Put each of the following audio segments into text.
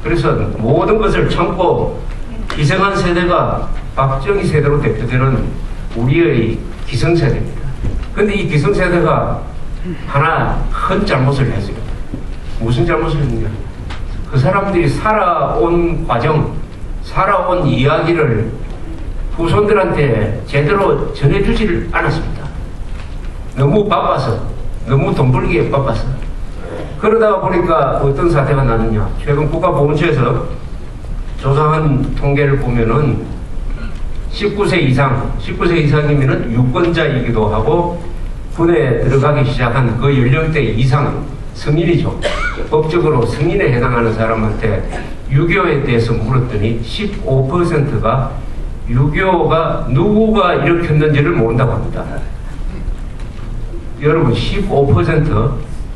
그래서 모든 것을 참고 희생한 세대가 박정희 세대로 대표되는 우리의 기성세대입니다. 근데 이 기성세대가 하나 큰 잘못을 했어요. 무슨 잘못을 했느냐? 그 사람들이 살아온 과정, 살아온 이야기를 후손들한테 제대로 전해주지를 않았습니다. 너무 바빠서, 너무 돈 벌기에 바빠서. 그러다가 보니까 어떤 사태가 나느냐. 최근 국가보훈처에서 조사한 통계를 보면은 19세 이상이면은 유권자이기도 하고 군에 들어가기 시작한 그 연령대 이상 성인이죠. 법적으로 성인에 해당하는 사람한테 6.25에 대해서 물었더니 15%가 6.25가 누구가 일으켰는지를 모른다고 합니다. 여러분 15%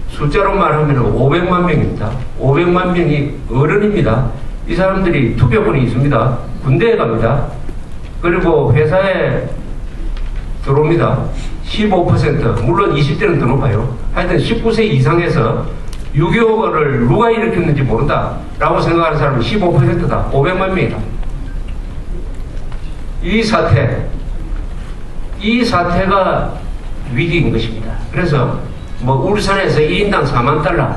숫자로 말하면 500만 명입니다. 500만 명이 어른입니다. 이 사람들이 투표권이 있습니다. 군대에 갑니다. 그리고 회사에 들어옵니다. 15%, 물론 20대는 더 높아요. 하여튼 19세 이상에서 6.25를 누가 일으켰는지 모른다 라고 생각하는 사람은 15%다. 500만 명이다. 이 사태가 위기인 것입니다. 그래서 뭐 울산에서 1인당 4만 달러,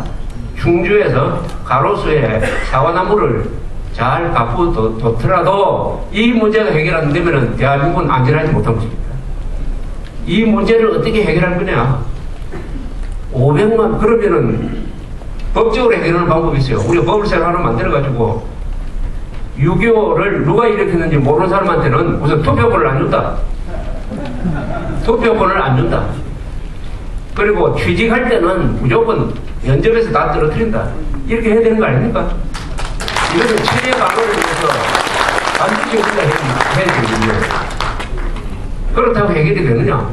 충주에서 가로수에 사과나무를 잘 갚아뒀더라도 이 문제가 해결 안 되면 대한민국은 안전하지 못한 것입니다. 이 문제를 어떻게 해결할 거냐? 500만, 그러면은 법적으로 해결하는 방법이 있어요. 우리가 법을새로 하나 만들어가지고 6.25를 누가 일으켰는지 모르는 사람한테는 우선 투표권을 안 준다. 투표권을 안 준다. 그리고 취직할 때는 무조건 면접에서 다 떨어뜨린다. 이렇게 해야 되는 거 아닙니까? 이것은 체제 방어를 위해서 반드시 우리가 해야 되거든요. 그렇다고 해결이 되느냐?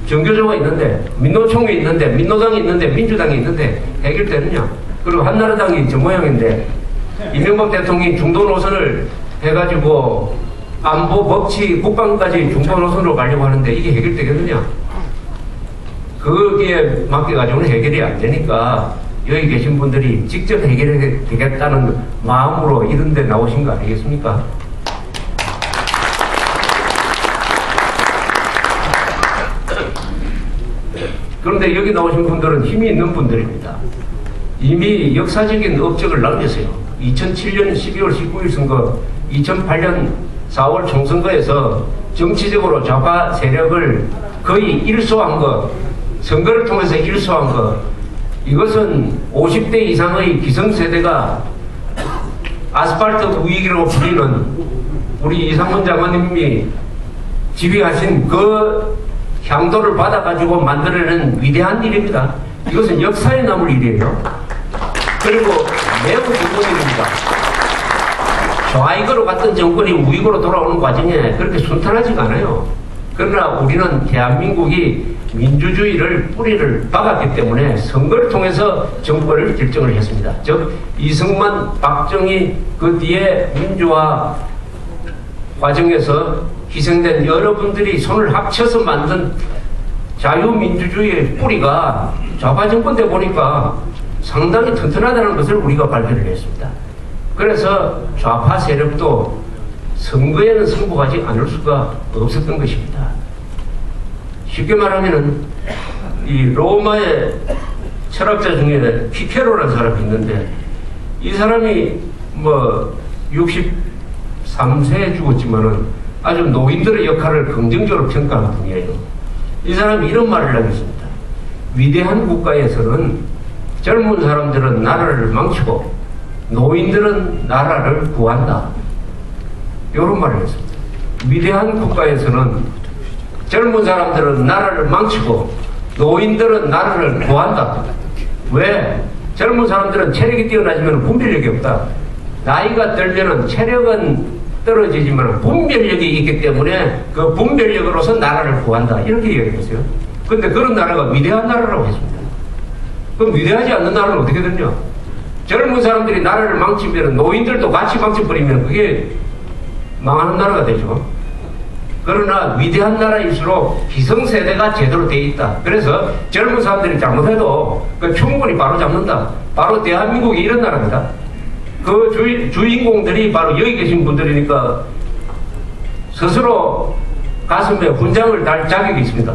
정교조가 있는데, 민노총이 있는데, 민노당이 있는데, 민주당이 있는데 해결되느냐? 그리고 한나라당이 저 모양인데 이명박 대통령이 중도 노선을 해가지고 안보, 법치, 국방까지 중도 노선으로 가려고 하는데 이게 해결되겠느냐? 거기에 맡겨가지고는 해결이 안 되니까 여기 계신 분들이 직접 해결해 되겠다는 마음으로 이런 데 나오신 거 아니겠습니까? 그런데 여기 나오신 분들은 힘이 있는 분들입니다. 이미 역사적인 업적을 남겼어요. 2007년 12월 19일 선거, 2008년 4월 총선거에서 정치적으로 좌파 세력을 거의 일소한 것, 선거를 통해서 일소한 것, 이것은 50대 이상의 기성세대가 아스팔트 위기로 불리는 우리 이상문 장관님이 지휘하신 그 향도를 받아가지고 만들어낸 위대한 일입니다. 이것은 역사에 남을 일이에요. 그리고 매우 좋은 일입니다. 좌익으로 갔던 정권이 우익으로 돌아오는 과정에 그렇게 순탄하지가 않아요. 그러나 우리는 대한민국이 민주주의를 뿌리를 박았기 때문에 선거를 통해서 정권을 결정을 했습니다. 즉 이승만, 박정희, 그 뒤에 민주화 과정에서 희생된 여러분들이 손을 합쳐서 만든 자유민주주의의 뿌리가 좌파 정권 때 보니까 상당히 튼튼하다는 것을 우리가 발견을 했습니다. 그래서 좌파 세력도 선거에는 승복하지 않을 수가 없었던 것입니다. 쉽게 말하면은 이 로마의 철학자 중에 피케로라는 사람이 있는데 이 사람이 뭐 63세에 죽었지만은 아주 노인들의 역할을 긍정적으로 평가한 분이에요. 이 사람이 이런 말을 하겠습니다. 위대한 국가에서는 젊은 사람들은 나라를 망치고 노인들은 나라를 구한다. 이런 말을 했습니다. 위대한 국가에서는 젊은 사람들은 나라를 망치고 노인들은 나라를 구한다. 왜? 젊은 사람들은 체력이 뛰어나지만 분별력이 없다. 나이가 들면 체력은 떨어지지만 분별력이 있기 때문에 그 분별력으로서 나라를 구한다. 이렇게 얘기했어요. 근데 그런 나라가 위대한 나라라고 했습니다. 그럼 위대하지 않는 나라는 어떻게 되냐? 젊은 사람들이 나라를 망치면 노인들도 같이 망쳐버리면 그게 망하는 나라가 되죠. 그러나 위대한 나라일수록 기성세대가 제대로 돼 있다. 그래서 젊은 사람들이 잘못해도 그 충분히 바로 잡는다. 바로 대한민국이 이런 나라입니다. 그 주인공들이 바로 여기 계신 분들이니까 스스로 가슴에 훈장을 달 자격이 있습니다.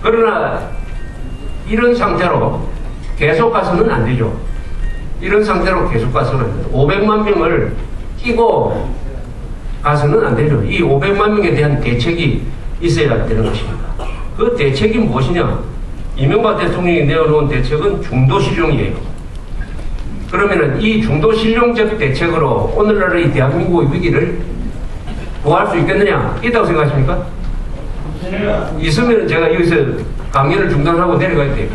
그러나 이런 상태로 계속 가서는 안 되죠. 이런 상태로 계속 가서는 안 돼요. 500만 명을 끼고 가서는 안 되죠. 이 500만 명에 대한 대책이 있어야 되는 것입니다. 그 대책이 무엇이냐? 이명박 대통령이 내어놓은 대책은 중도실용이에요. 그러면은 이 중도실용적 대책으로 오늘날의 대한민국의 위기를 구할 수 있겠느냐? 있다고 생각하십니까? 있으면 제가 여기서 강연을 중단하고 내려가야 돼요.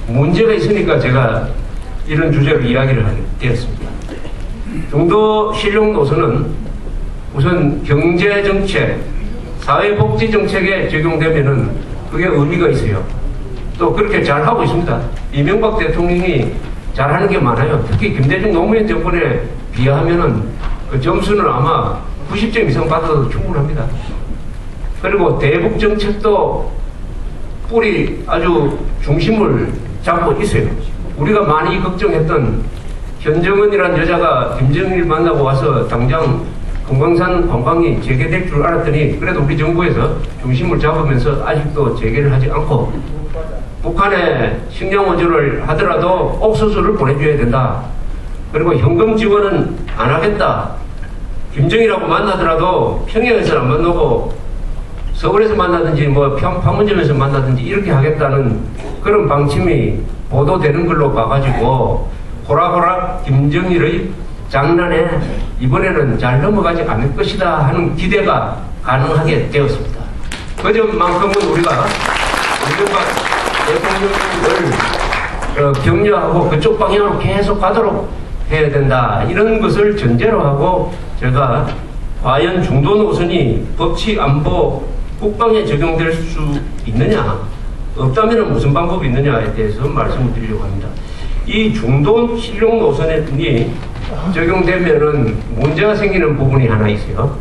문제가 있으니까 제가 이런 주제로 이야기를 하게 되었습니다. 중도실용 노선은 우선 경제정책, 사회복지정책에 적용되면은 그게 의미가 있어요. 또 그렇게 잘하고 있습니다. 이명박 대통령이 잘하는 게 많아요. 특히 김대중 노무현 정권에 비하면은 그 점수는 아마 90점 이상 받아도 충분합니다. 그리고 대북정책도 뿌리 아주 중심을 잡고 있어요. 우리가 많이 걱정했던 현정은이라는 여자가 김정일 만나고 와서 당장 금강산 관광이 재개될 줄 알았더니 그래도 우리 정부에서 중심을 잡으면서 아직도 재개를 하지 않고 북한에 식량 원조를 하더라도 옥수수를 보내줘야 된다. 그리고 현금 지원은 안 하겠다. 김정일하고 만나더라도 평양에서 안 만나고 서울에서 만나든지 뭐 판문점에서 만나든지 이렇게 하겠다는 그런 방침이 보도되는 걸로 봐가지고 호락호락 김정일의 장난에 이번에는 잘 넘어가지 않을 것이다 하는 기대가 가능하게 되었습니다. 그 점만큼은 우리가 이명박 대통령을 격려하고 그쪽 방향으로 계속 가도록 해야 된다. 이런 것을 전제로 하고 제가 과연 중도 노선이 법치, 안보, 국방에 적용될 수 있느냐, 없다면 무슨 방법이 있느냐에 대해서 말씀을 드리려고 합니다. 이 중도 실용 노선이 적용되면은 문제가 생기는 부분이 하나 있어요.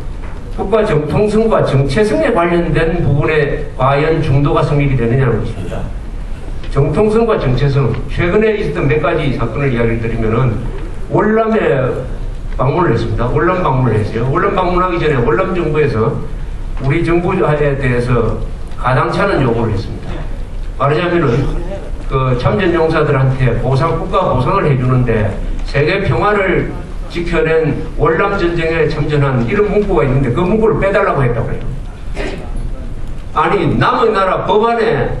국가 정통성과 정체성에 관련된 부분에 과연 중도가 성립이 되느냐는 것입니다. 정통성과 정체성, 최근에 있었던 몇 가지 사건을 이야기를 드리면은 월남에 방문을 했습니다. 월남 방문을 했어요. 월남 방문하기 전에 월남 정부에서 우리 정부에 대해서 가당찮은 요구를 했습니다. 말하자면은 그 참전용사들한테 국가 보상을 해주는데 세계 평화를 지켜낸 월남 전쟁에 참전한 이런 문구가 있는데 그 문구를 빼달라고 했다고 해요. 아니 남의 나라 법안에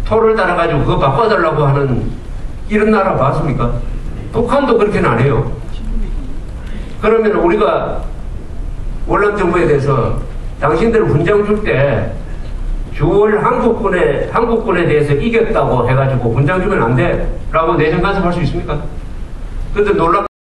토를 달아가지고 그거 바꿔달라고 하는 이런 나라 봤습니까? 북한도 그렇게는 안 해요. 그러면 우리가 월남 정부에 대해서 당신들 훈장 줄 때 주월 한국군에 대해서 이겼다고 해가지고 훈장 주면 안 돼 라고 내정 간섭할 수 있습니까? 근데 놀랍